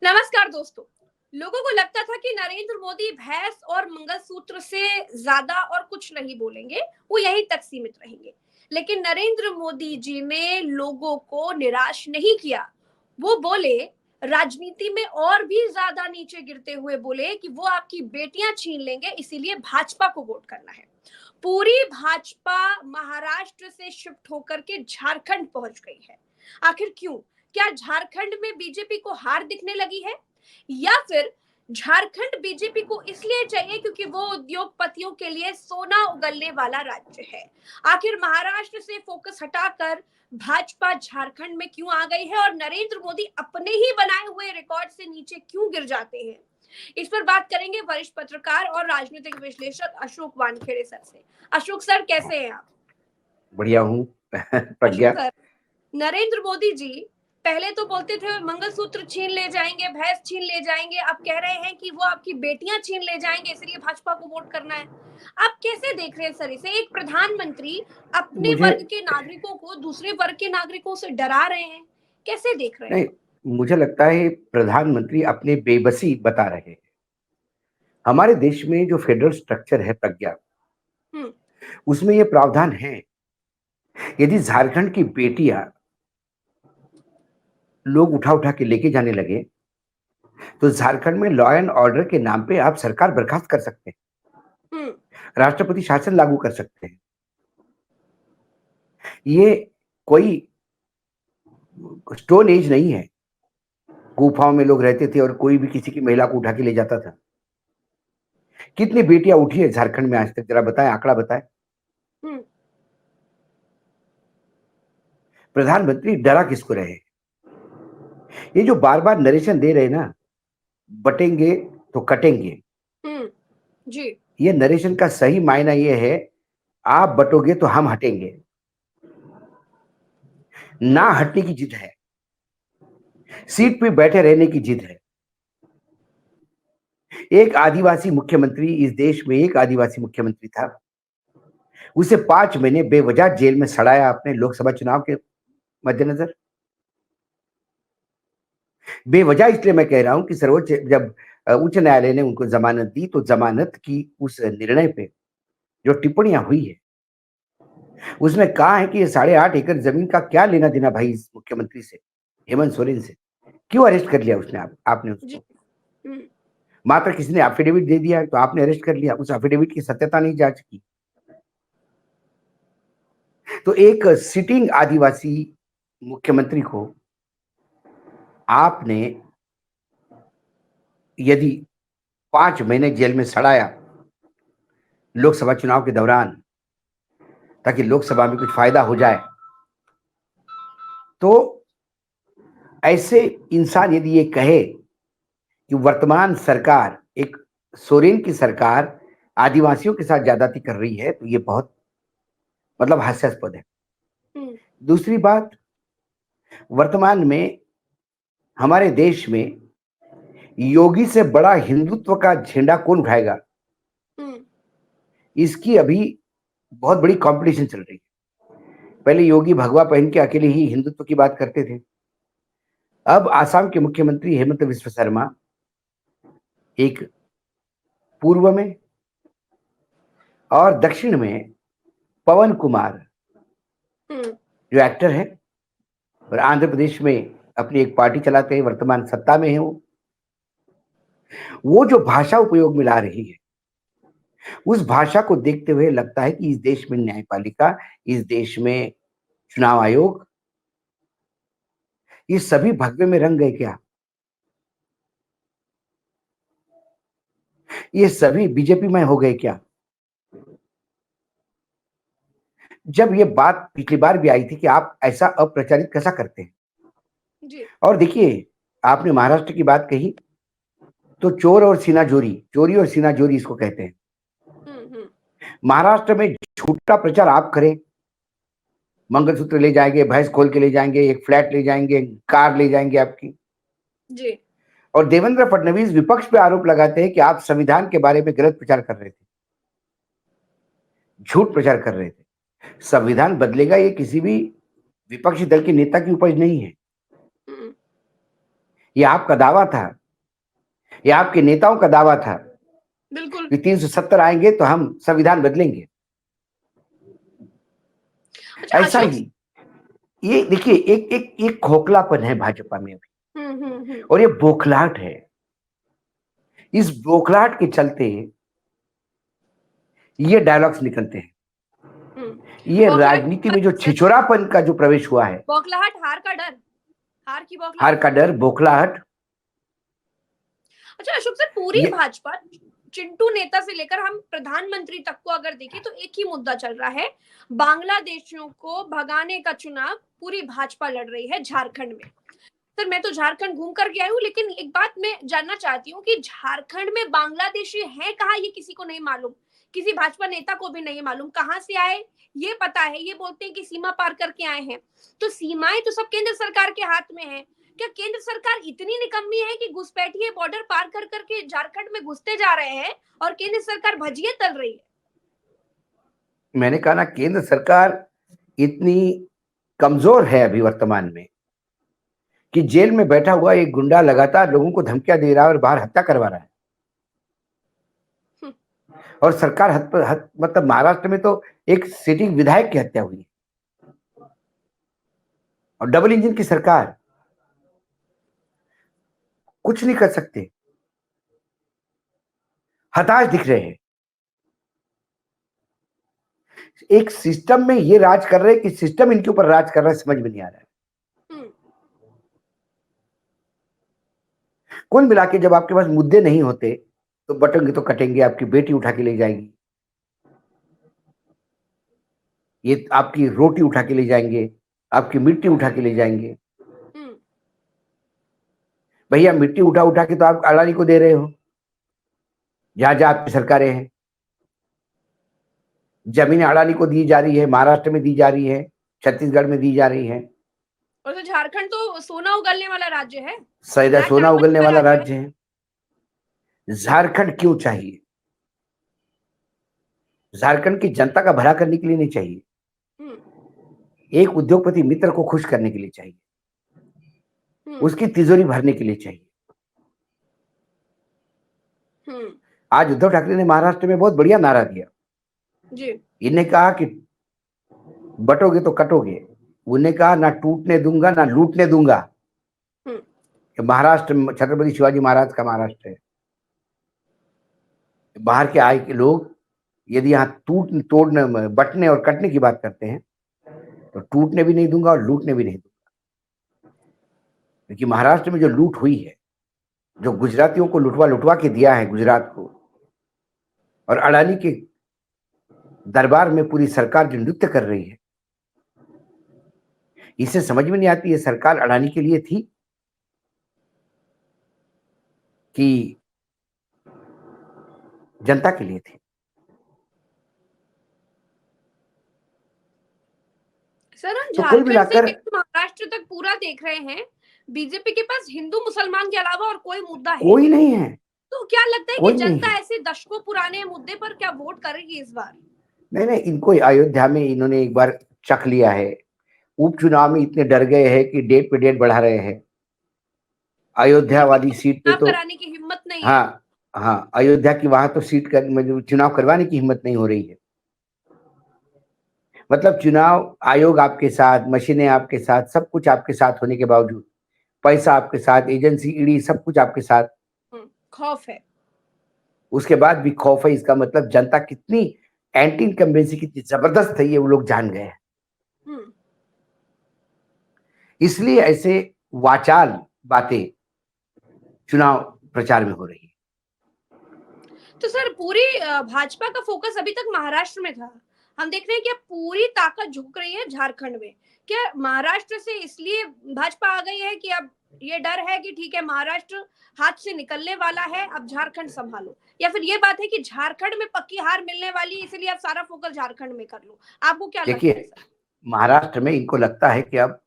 नमस्कार दोस्तों। लोगों को लगता था कि नरेंद्र मोदी भैंस और मंगलसूत्र से ज्यादा और कुछ नहीं बोलेंगे, वो यहीं तक सीमित रहेंगे। लेकिन नरेंद्र मोदी जी ने लोगों को निराश नहीं किया। वो बोले, राजनीति में और भी ज्यादा नीचे गिरते हुए बोले कि वो आपकी बेटियां छीन लेंगे, इसीलिए भाजपा को वोट करना है। पूरी भाजपा महाराष्ट्र से शिफ्ट होकर के झारखंड पहुंच गई है। आखिर क्यों? क्या झारखंड में बीजेपी को हार दिखने लगी है, या फिर झारखंड बीजेपी को इसलिए चाहिए क्योंकि वो उद्योगपतियों के लिए सोना उगलने वाला राज्य है? आखिर महाराष्ट्र से फोकस हटाकर भाजपा झारखंड में क्यों आ गई है और नरेंद्र मोदी अपने ही बनाए हुए रिकॉर्ड से नीचे क्यों गिर जाते हैं? इस पर बात करेंगे वरिष्ठ पत्रकार और राजनीतिक विश्लेषक अशोक वानखेड़े सर से। अशोक सर, कैसे हैं आप? बढ़िया हूँ। अशोक प्रज्ञा। सर, नरेंद्र मोदी जी पहले तो बोलते थे मंगलसूत्र छीन ले जाएंगे, भैंस छीन ले जाएंगे। अब कह रहे हैं कि वो आपकी बेटियां छीन ले जाएंगे, इसलिए भाजपा को वोट करना है। आप कैसे देख रहे हैं सर इसे? एक प्रधानमंत्री अपने मुझे वर्ग के नागरिकों को दूसरे वर्ग के नागरिकों से डरा रहे हैं, कैसे देख रहे हैं नहीं, आप? मुझे लगता है प्रधानमंत्री अपने बेबसी बता रहे हैं। हमारे देश में जो फेडरल स्ट्रक्चर है प्रज्ञा, हम्म। उसमें ये प्रावधान है, यदि झारखंड की बेटियां लोग उठा उठा के लेके जाने लगे तो झारखंड में लॉ एंड ऑर्डर के नाम पे आप सरकार बर्खास्त कर सकते हैं, हम्म। राष्ट्रपति शासन लागू कर सकते हैं। ये कोई स्टोन एज नहीं है, गुफाओं में लोग रहते थे और कोई भी किसी की महिला को उठा के ले जाता था। कितनी बेटियां उठी है झारखंड में आज तक, जरा बताएं, आंकड़ा बताएं। हम्म। प्रधानमंत्री डरा किसको रहे? ये जो बार बार नरेशन दे रहे ना, बटेंगे तो कटेंगे, हम्म। जी। ये नरेशन का सही मायना ये है, आप बटोगे तो हम हटेंगे। ना हम्म। हटने की जिद है, सीट पे बैठे रहने की जिद है। एक आदिवासी मुख्यमंत्री, इस देश में एक आदिवासी मुख्यमंत्री था, उसे 5 महीने बेवजह जेल में सड़ाया आपने लोकसभा चुनाव के मद्देनजर। बेवजह इसलिए मैं कह रहा हूं कि सर्वोच्च, जब उच्च न्यायालय ने उनको जमानत दी तो जमानत की उस निर्णय पे जो टिप्पणियां हुई है, उसमें कहा है कि ये 8.5 एकड़ जमीन का क्या लेना देना भाई इस मुख्यमंत्री से, हेमंत सोरेन से। क्यों अरेस्ट कर लिया उसने, आपने जी। उसको? हम्म। मात्र किसी ने एफिडेविट दे दिया तो आपने अरेस्ट कर लिया, उस एफिडेविट की सत्यता नहीं जांच की। तो एक सिटिंग आदिवासी मुख्यमंत्री को आपने यदि 5 महीने जेल में सड़ाया लोकसभा चुनाव के दौरान, ताकि लोकसभा में कुछ फायदा हो जाए, तो ऐसे इंसान यदि ये कहे कि वर्तमान सरकार, एक सोरेन की सरकार आदिवासियों के साथ ज्यादती कर रही है, तो ये बहुत मतलब हास्यास्पद है। हम्म। दूसरी बात, वर्तमान में हमारे देश में योगी से बड़ा हिंदुत्व का झंडा कौन उठाएगा, हम्म। इसकी अभी बहुत बड़ी कंपटीशन चल रही है। पहले योगी भगवा पहन के अकेले ही हिंदुत्व की बात करते थे, अब आसाम के मुख्यमंत्री हेमंत विश्व शर्मा, एक पूर्व में और दक्षिण में पवन कुमार हम्म। जो एक्टर है, और आंध्र प्रदेश में अपनी एक पार्टी चलाते हैं, वर्तमान सत्ता में है वो जो भाषा उपयोग में ला रही है, उस भाषा को देखते हुए लगता है कि इस देश में न्यायपालिका, इस देश में चुनाव आयोग, ये सभी भगवे में रंग गए क्या? ये सभी बीजेपी में हो गए क्या? जब ये बात पिछली बार भी आई थी कि आप ऐसा अप्रचारित कैसा करते हैं। जी। और देखिए, आपने महाराष्ट्र की बात कही, तो चोर और सीना जोरी, चोरी और सीना जोरी इसको कहते हैं। हम्म। हम्म। महाराष्ट्र में झूठा प्रचार आप करें, मंगलसूत्र ले जाएंगे, भैंस खोल के ले जाएंगे, एक फ्लैट ले जाएंगे, कार ले जाएंगे आपकी। जी। और देवेंद्र फडणवीस विपक्ष पे आरोप लगाते हैं कि आप संविधान के बारे में गलत प्रचार कर रहे थे, झूठ प्रचार कर रहे थे। संविधान बदलेगा, ये किसी भी विपक्षी दल के नेता की उपज नहीं है। हम्म। ये आपका दावा था, ये आपके नेताओं का दावा था बिल्कुल। कि 370 आएंगे तो हम संविधान बदलेंगे। अच्छा ऐसा अशोक। ही ये देखिए एक खोखलापन है भाजपा में अभी, हम्म। और ये बौखलाहट है। इस बौखलाहट के चलते ये डायलॉग्स निकलते हैं। ये राजनीति में जो बौखलाहट। छिछोरापन का जो प्रवेश हुआ है, बौखलाहट, हार का डर, हार की हार बौखलाहट। का डर, बौखलाहट, अच्छा अशोक सर, पूरी ये भाजपा, चिंटू नेता से लेकर हम प्रधानमंत्री तक को अगर देखें तो एक ही मुद्दा चल रहा है, बांग्लादेशियों को भगाने का चुनाव पूरी भाजपा लड़ रही है झारखंड में। सर मैं तो झारखंड घूम कर के आई हूँ, लेकिन एक बात मैं जानना चाहती हूँ कि झारखंड में बांग्लादेशी है कहाँ, ये किसी को नहीं मालूम, किसी भाजपा नेता को भी नहीं मालूम कहाँ से आए। ये पता है, ये बोलते हैं कि सीमा पार करके आए हैं, तो सीमाएं तो सब केंद्र सरकार के हाथ में है। क्या केंद्र सरकार इतनी निकम्मी है कि घुसपैठिए बॉर्डर पार कर करके झारखंड में घुसते जा रहे हैं और केंद्र सरकार भजिए तल रही है? मैंने कहा ना, केंद्र सरकार इतनी कमजोर है अभी वर्तमान में कि जेल में बैठा हुआ एक गुंडा लगातार लोगों को धमकियां दे रहा है और बाहर हत्या करवा रहा है। और सरकार मतलब महाराष्ट्र में तो एक सिटिंग विधायक की हत्या हुई और डबल इंजन की सरकार, कुछ नहीं कर सकते, हताश दिख रहे हैं। एक सिस्टम में ये राज कर रहे हैं कि सिस्टम इनके ऊपर राज कर रहा है, समझ में नहीं आ रहा है। कुल मिला के जब आपके पास मुद्दे नहीं होते तो बटेंगे तो कटेंगे, आपकी बेटी उठा के ले जाएंगी, ये आपकी रोटी उठा के ले जाएंगे, आपकी मिट्टी उठा के ले जाएंगे। भैया मिट्टी उठा उठा के तो आप अडानी को दे रहे हो, जहां जहां आपकी सरकारें हैं। जमीन अडानी को दी जा रही है, महाराष्ट्र में दी जा रही है, छत्तीसगढ़ में दी जा रही है। और तो झारखंड तो सोना उगलने वाला राज्य है, सैदा ब्लैक सोना डायमंड उगलने का वाला राज्य राज्य है। झारखंड क्यों चाहिए? झारखंड की जनता का भला करने के लिए नहीं चाहिए, एक उद्योगपति मित्र को खुश करने के लिए चाहिए, उसकी तिजोरी भरने के लिए चाहिए। आज उद्धव ठाकरे ने महाराष्ट्र में बहुत बढ़िया नारा दिया जी। इन्हें कहा कि बटोगे तो कटोगे, उन्हें कहा ना टूटने दूंगा ना लूटने दूंगा। महाराष्ट्र छत्रपति शिवाजी महाराज का महाराष्ट्र है। बाहर के आए के लोग यदि यहाँ टूट तोड़ने बटने और कटने की बात करते हैं तो टूटने भी नहीं दूंगा और लूटने भी नहीं दूंगा। क्योंकि महाराष्ट्र में जो लूट हुई है, जो गुजरातियों को लुटवा लुटवा के दिया है गुजरात को, और अडानी के दरबार में पूरी सरकार जो नृत्य कर रही है, इसे समझ में नहीं आती। ये सरकार अडानी के लिए थी कि जनता के लिए थी? सर हम तो कुल झारखंड से मिलाकर महाराष्ट्र तक पूरा देख रहे हैं, बीजेपी के पास हिंदू मुसलमान के अलावा और कोई मुद्दा है कोई नहीं है। तो क्या लगता है कि कोई नहीं जनता है। ऐसे दशकों पुराने मुद्दे पर क्या वोट करेगी इस बार? नहीं नहीं, इनको अयोध्या में इन्होंने एक बार चख लिया है। उपचुनाव में इतने डर गए हैं कि डेट पे डेट बढ़ा रहे हैं। अयोध्या वाली सीट पे चुनाव तो, कराने की हिम्मत नहीं है। हाँ हाँ, अयोध्या की वहां तो सीट कर चुनाव करवाने की हिम्मत नहीं हो रही है। मतलब चुनाव आयोग आपके साथ, मशीनें आपके साथ, सब कुछ आपके साथ होने के बावजूद, पैसा आपके साथ, एजेंसी, ईडी, सब कुछ आपके साथ, खौफ है। उसके बाद भी खौफ है। इसका मतलब जनता कितनी एंटी इनकम्बेंसी कितनी जबरदस्त है, ये वो लोग जान गए हैं। इसलिए ऐसे वाचाल बातें चुनाव प्रचार में हो रही है। तो सर पूरी भाजपा का फोकस अभी तक महाराष्ट्र में था, हम देख रहे हैं कि अब पूरी ताकत झुक रही है झारखंड में। क्या महाराष्ट्र से इसलिए भाजपा आ गई है कि अब ये डर है कि ठीक है महाराष्ट्र हाथ से निकलने वाला है, अब झारखंड संभालो, या फिर ये बात है कि झारखंड में पक्की हार मिलने वाली इसलिए अब सारा फोकस झारखंड में कर लो? आपको क्या लगता है? देखिए, महाराष्ट्र में इनको लगता है कि अब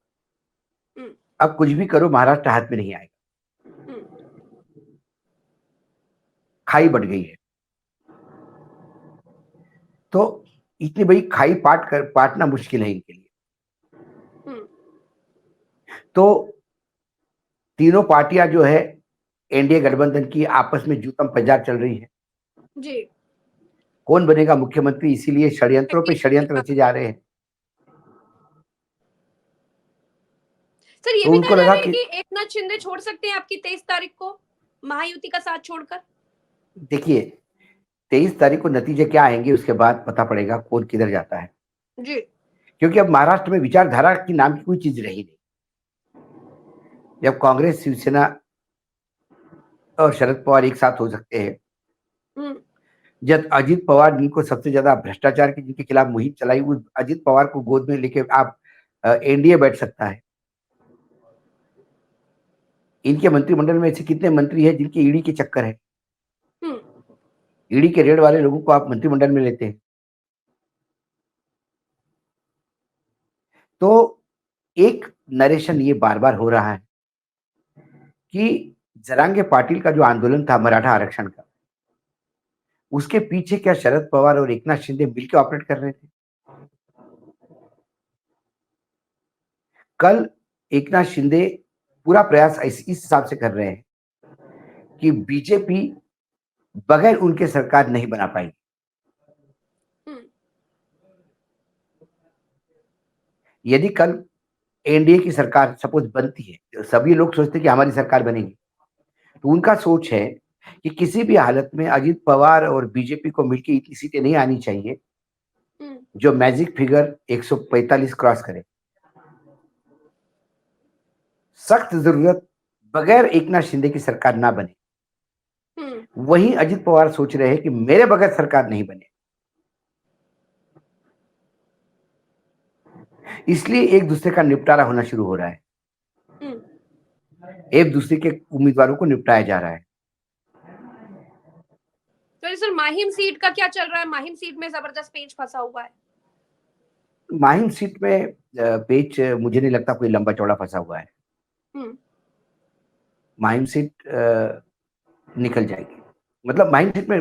कुछ भी करो महाराष्ट्र हाथ में नहीं आएगा, खाई बढ़ गई है। तो इतनी बड़ी खाई पाटना मुश्किल है इनके लिए। तो तीनों पार्टियां जो है एनडीए गठबंधन की आपस में जूतम पंजार चल रही है। जी। कौन बनेगा मुख्यमंत्री, इसीलिए षड्यंत्रों पे षड्यंत्र रचे जा रहे हैं। सर ये तो भी उनको कहा जा लगा रहा है कि कि एकनाथ शिंदे छोड़ सकते हैं आपकी 23 तारीख को महायुति का साथ छोड़कर। देखिए 23 तारीख को नतीजे क्या आएंगे उसके बाद पता पड़ेगा कौन किधर जाता है, जी। क्योंकि अब महाराष्ट्र में विचारधारा की नाम की कोई चीज रही नहीं। जब कांग्रेस, शिवसेना और शरद पवार एक साथ हो सकते हैं, हम्म। जब अजीत पवार जिनको सबसे ज्यादा भ्रष्टाचार की जिनके खिलाफ मुहिम चलाई, उस अजीत पवार को गोद में लेके आप एनडीए बैठ सकता है। इनके मंत्रिमंडल में ऐसे कितने मंत्री हैं जिनके ईडी के चक्कर है, हम्म। ईडी के रेड वाले लोगों को आप मंत्रिमंडल में लेते हैं। तो एक नरेशन ये बार बार हो रहा है कि जरांगे पाटिल का जो आंदोलन था मराठा आरक्षण का, उसके पीछे क्या शरद पवार और एकनाथ शिंदे मिलकर ऑपरेट कर रहे थे। कल एकनाथ शिंदे पूरा प्रयास इस हिसाब से कर रहे हैं कि बीजेपी बगैर उनके सरकार नहीं बना पाएगी। हम्म। यदि कल एनडीए की सरकार सपोज बनती है, तो सभी लोग सोचते हैं कि हमारी सरकार बनेगी, तो उनका सोच है कि किसी भी हालत में अजीत पवार और बीजेपी को मिलकर इतनी सीटें नहीं आनी चाहिए हम्म। जो मैजिक फिगर 145 क्रॉस करे। सख्त जरूरत बगैर एकनाथ शिंदे की सरकार ना बने। वहीं अजित पवार सोच रहे हैं कि मेरे बगैर सरकार नहीं बने, इसलिए एक दूसरे का निपटारा होना शुरू हो रहा है, एक दूसरे के उम्मीदवारों को निपटाया जा रहा है। तो सर माहिम सीट का क्या चल रहा है? माहिम सीट में जबरदस्त पेच फंसा हुआ है। माहिम सीट में पेच मुझे नहीं लगता कोई लंबा चौड़ा फंसा हुआ है। माहिम सीट निकल जाएगी। मतलब माहिम सीट में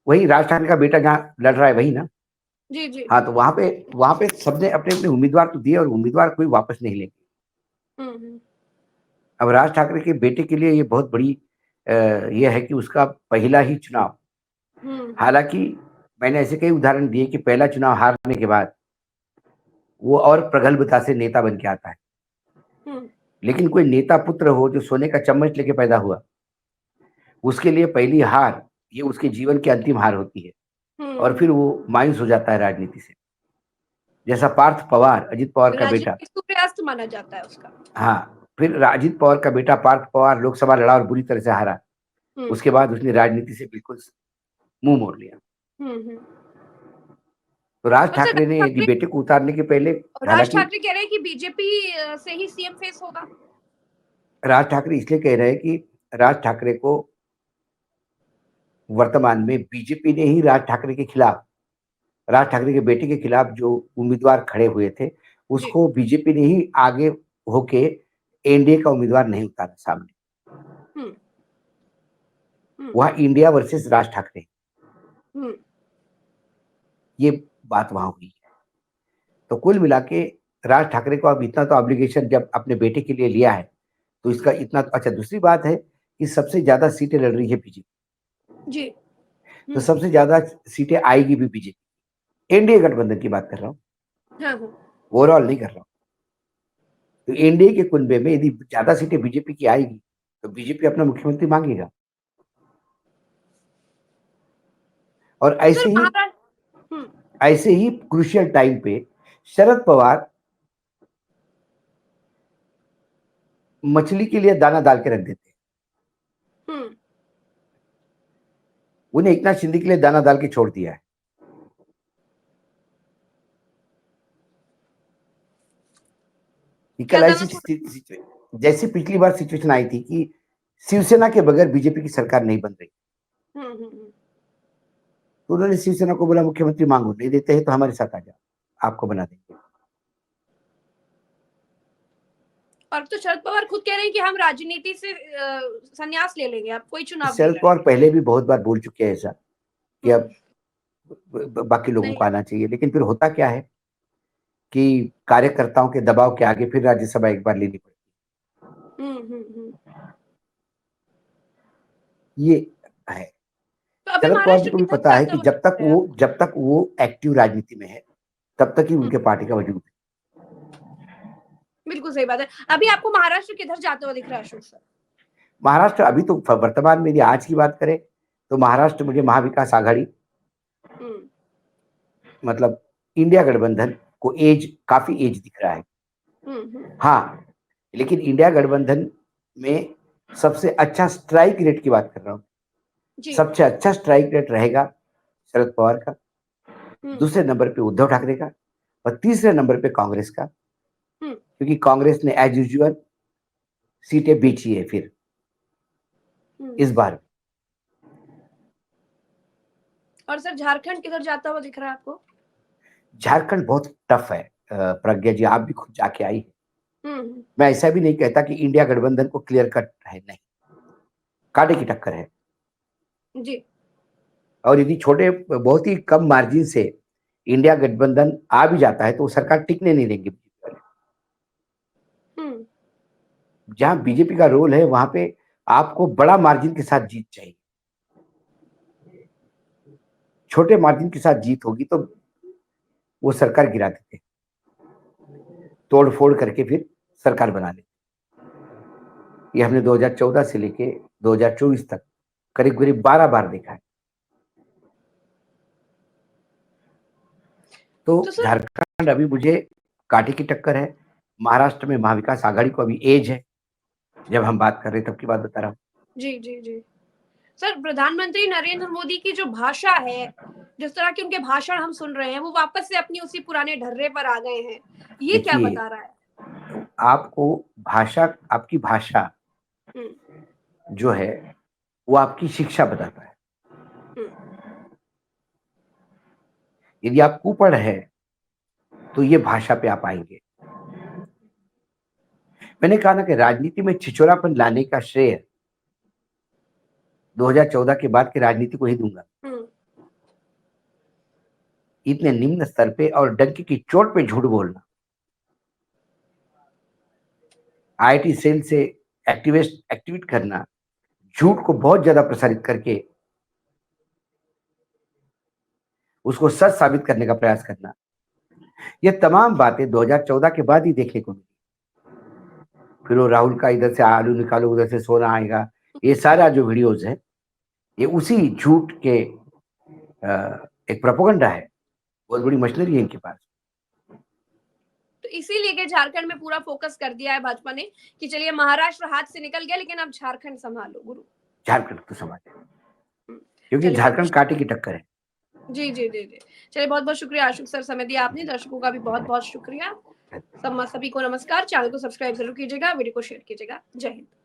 वही राज ठाकरे का बेटा जहाँ लड़ रहा है वही ना। जी जी। हाँ, तो वहां पे सबने अपने अपने उम्मीदवार तो दिए और उम्मीदवार कोई वापस नहीं लेंगे। अब राज ठाकरे के बेटे के लिए ये बहुत बड़ी यह है कि उसका पहला ही चुनाव, हालांकि मैंने ऐसे कई उदाहरण दिए कि पहला चुनाव हारने के बाद वो और प्रगल्भता से नेता बन के आता है। लेकिन कोई नेता पुत्र हो जो सोने का चम्मच लेके पैदा हुआ, उसके लिए पहली हार ये उसके जीवन की अंतिम हार होती है और फिर वो मायूस हो जाता है राजनीति से। जैसा पार्थ पवार, अजित पवार का बेटा, सूर्यास्त माना जाता है उसका। हाँ, फिर अजित पवार का बेटा पार्थ पवार लोकसभा लड़ा और बुरी तरह से हारा। उसके बाद उसने राजनीति से बिल्कुल मुंह मोड़ लिया। तो राज ठाकरे ने यदि बेटे को उतारने के पहले, राज ठाकरे कह रहे हैं कि बीजेपी से ही सीएम फेस होगा। राज ठाकरे इसलिए कह रहे हैं कि राज ठाकरे को वर्तमान में बीजेपी ने ही राज ठाकरे के खिलाफ, राज ठाकरे के बेटे के खिलाफ जो उम्मीदवार खड़े हुए थे उसको बीजेपी ने ही आगे होके एनडीए का उम्मीदवार नहीं उतारा सामने। वहां इंडिया वर्सेस राज ठाकरे, ये बात वहां हुई है। तो कुल मिला के राज ठाकरे को अब इतना तो ऑब्लिगेशन जब अपने बेटे के लिए लिया है तो इसका इतना तो अच्छा। दूसरी बात है कि सबसे ज्यादा सीटें लड़ रही है बीजेपी जी। तो सबसे ज्यादा सीटें आएगी भी बीजेपी। एनडीए गठबंधन की बात कर रहा हूँ, ओवरऑल नहीं कर रहा हूँ। तो एनडीए के कुनबे में यदि ज्यादा सीटें बीजेपी की आएगी तो बीजेपी अपना मुख्यमंत्री मांगेगा। और ऐसे ही क्रूशियल टाइम पे शरद पवार मछली के लिए दाना डाल के रख देते हैं। उन्हें एकनाथ शिंदे के लिए दाना डाल के छोड़ दिया है। कल ऐसी जैसे पिछली बार सिचुएशन आई थी कि शिवसेना के बगैर बीजेपी की सरकार नहीं बन रही, तो उन्होंने शिवसेना को बोला मुख्यमंत्री मांगो, नहीं देते हैं तो हमारे साथ आ जाओ, आपको बना देंगे। और तो शरद पवार खुद कह रहे हैं कि हम राजनीति से संन्यास ले लेंगे, अब कोई चुनाव नहीं। शरद पवार पहले भी बहुत बार बोल चुके हैं ऐसा कि अब बाकी लोगों को आना चाहिए, लेकिन फिर होता क्या है कि कार्यकर्ताओं के दबाव के आगे फिर राज्यसभा एक बार लेनी पड़ती। हम्म। ये है। तो अभी शरद पवार जी महाराष्ट्र को भी किधर पता है जाता कि हुआ दिख रहा है आपको? जब तक वो एक्टिव राजनीति में है, तब तक ही हम्म, उनके पार्टी का वजूद है। बिल्कुल सही बात है। अभी आपको महाराष्ट्र किधर जाता हुआ दिख रहा है अशोक सर? महाराष्ट्र अभी तो वर्तमान में यदि आज की बात करें तो महाराष्ट्र मुझे महाविकास आघाड़ी, हम्म मतलब इंडिया गठबंधन को एज, काफी एज दिख रहा है। हम्म। हाँ, लेकिन इंडिया गठबंधन में सबसे अच्छा स्ट्राइक रेट की बात कर रहा हूँ, जी। सबसे अच्छा स्ट्राइक रेट रहेगा शरद पवार का, हम्म दूसरे नंबर पे उद्धव ठाकरे का, और तीसरे नंबर पे कांग्रेस का, हम्म क्योंकि कांग्रेस ने एज यूजुअल सीटें बेची है फिर इस हम्म। बार। और सर झारखंड किधर जाता हुआ दिख रहा है आपको? झारखंड बहुत टफ है। प्रज्ञा जी, आप भी खुद जाके आई हैं। हम्म। मैं ऐसा भी नहीं कहता कि इंडिया गठबंधन को क्लियर कट है, नहीं, कांटे की टक्कर है। जी। और यदि छोटे बहुत ही कम मार्जिन से इंडिया गठबंधन आ भी जाता है तो वो सरकार टिकने नहीं देंगे। हम्म जहां बीजेपी का रोल है वहां पे आपको बड़ा मार्जिन के साथ जीत चाहिए। छोटे मार्जिन के साथ जीत होगी तो वो सरकार गिरा देते, तोड़ फोड़ करके फिर सरकार बना लेते। ये हमने 2014 से लेके 2024 तक करीब करीब 12 बार देखा है। तो तो सर झारखंड अभी मुझे कांटे की टक्कर है। महाराष्ट्र में महाविकास आघाड़ी को अभी एज है, जब हम बात कर रहे हैं तब की बात बता रहा हूँ। जी जी जी। सर प्रधानमंत्री नरेंद्र मोदी की जो भाषा है, जिस तरह के उनके भाषण हम सुन रहे हैं, वो वापस से अपनी उसी पुराने ढर्रे पर आ गए हैं। ये क्या देखिए, बता रहा है? आपको भाषा, आपकी भाषा हम्म जो है वो आपकी शिक्षा बताता है। हम्म यदि आप कुपढ़ है तो ये भाषा पे आप आएंगे। मैंने कहा ना कि राजनीति में छिछोरापन लाने का श्रेय 2014 के बाद की राजनीति को ही दूंगा। हम्म इतने निम्न स्तर पे और डंके की चोट पे झूठ बोलना, आईटी सेल से एक्टिवेट करना, झूठ को बहुत ज्यादा प्रसारित करके उसको सच साबित करने का प्रयास करना, ये तमाम बातें 2014 के बाद ही देखने को मिली। फिर वो राहुल का इधर से आलू निकालो उधर से सोना आएगा, ये सारा जो वीडियोज है ये उसी झूठ के एक प्रोपोगंडा है। बहुत बड़ी मशीनरी है इनके पास। तो इसीलिए के झारखंड में पूरा फोकस कर दिया है भाजपा ने कि चलिए महाराष्ट्र हाथ से निकल गया, लेकिन अब झारखंड संभालो गुरु। झारखंड तो समाज है, क्योंकि चलिए बहुत झारखंड बहुत कांटे की टक्कर है। जी जी जी जी। चलिए बहुत बहुत शुक्रिया अशोक सर, समय दिया आपने। दर्शकों का भी बहुत बहुत शुक्रिया। सभी को नमस्कार। चैनल को सब्सक्राइब जरूर कीजिएगा, वीडियो को शेयर कीजिएगा। जय हिंद।